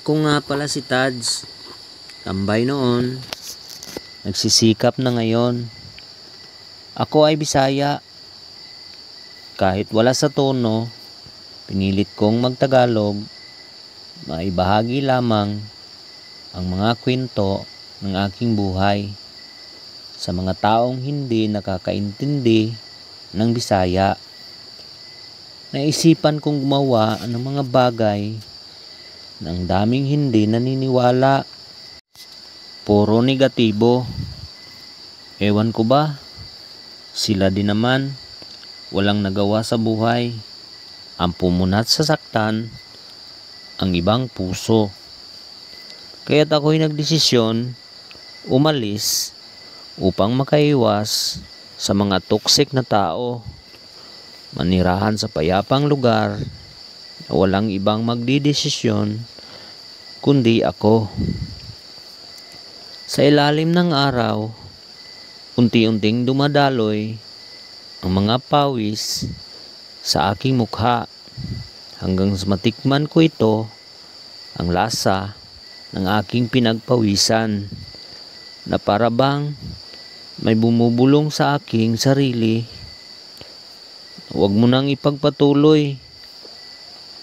Ako nga pala si Tads. Tambay noon. Nagsisikap na ngayon. Ako ay Bisaya. Kahit wala sa tono, pinilit kong magtagalog. Maibahagi lamang ang mga kwento ng aking buhay sa mga taong hindi nakakaintindi ng Bisaya. Naisipan kong gumawa ng mga bagay ng daming hindi naniniwala. Puro negatibo. Ewan ko ba, sila din naman walang nagawa sa buhay. Ang pumunat sa saktan ang ibang puso. Kaya't ako'y nagdesisyon umalis upang makaiwas sa mga toxic na tao. Manirahan sa payapang lugar na walang ibang magdidesisyon kundi ako. Sa ilalim ng araw, unti-unting dumadaloy ang mga pawis sa aking mukha hanggang sa matikman ko ito, ang lasa ng aking pinagpawisan na para bang may bumubulong sa aking sarili. Huwag mo nang ipagpatuloy.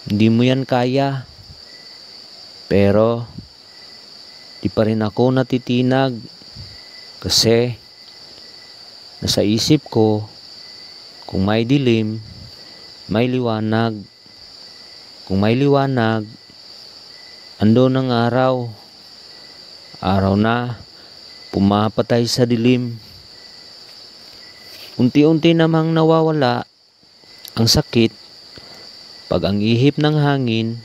Hindi mo yan kaya. Pero di pa rin ako natitinag kasi nasa isip ko, kung may dilim, may liwanag. Kung may liwanag, andun ang araw. Araw na pumapatay sa dilim. Unti-unti namang nawawala ang sakit pag ang ihip ng hangin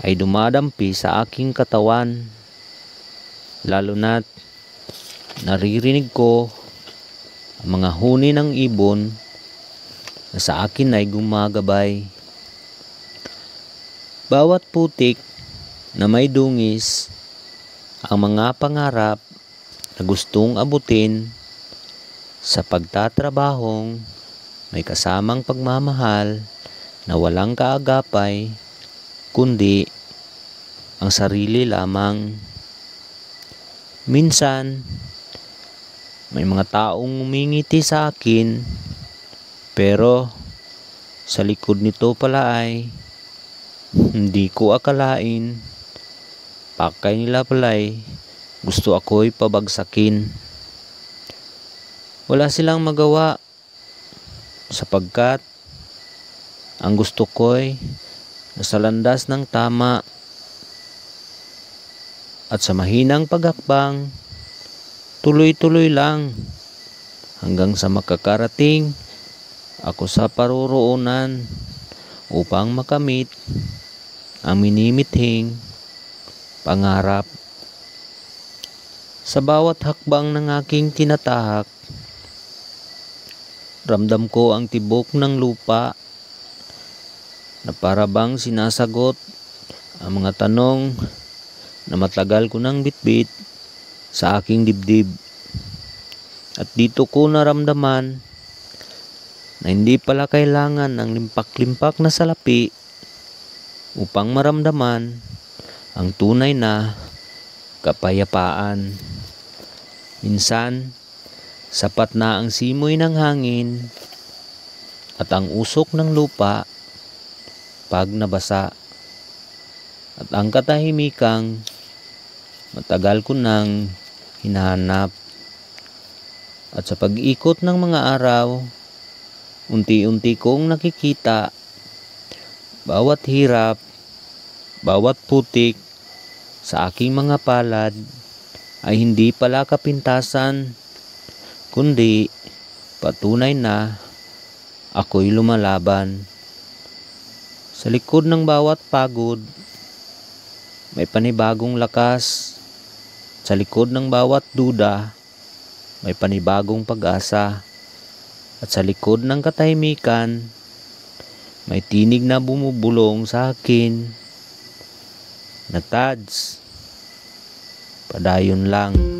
ay dumadampi sa aking katawan. Lalo na't naririnig ko ang mga huni ng ibon na sa akin ay gumagabay. Bawat putik na may dungis ang mga pangarap na gustong abutin sa pagtatrabahong may kasamang pagmamahal na walang kaagapay kundi ang sarili lamang. Minsan, may mga taong umingiti sa akin pero sa likod nito pala ay hindi ko akalain. Pakay nila pala'y gusto ako'y pabagsakin. Wala silang magawa sapagkat ang gusto ko'y nasa landas ng tama at sa mahinang paghakbang tuloy-tuloy lang hanggang sa makakarating ako sa paruroonan upang makamit ang minimithing pangarap. Sa bawat hakbang ng aking tinatahak, ramdam ko ang tibok ng lupa na para bang sinasagot ang mga tanong na matagal ko nang bitbit sa aking dibdib. At dito ko naramdaman na hindi pala kailangan ng limpak-limpak na salapi upang maramdaman ang tunay na kapayapaan. Minsan, sapat na ang simoy ng hangin at ang usok ng lupa pag nabasa. At ang katahimikang matagal ko nang hinahanap. At sa pag-ikot ng mga araw, unti-unti kong nakikita bawat hirap, bawat putik sa aking mga palad ay hindi pala kapintasan, kundi patunay na ako'y lumalaban. Sa likod ng bawat pagod, may panibagong lakas. Sa likod ng bawat duda, may panibagong pag-asa. At sa likod ng katahimikan, may tinig na bumubulong sa akin na Tads, padayon lang.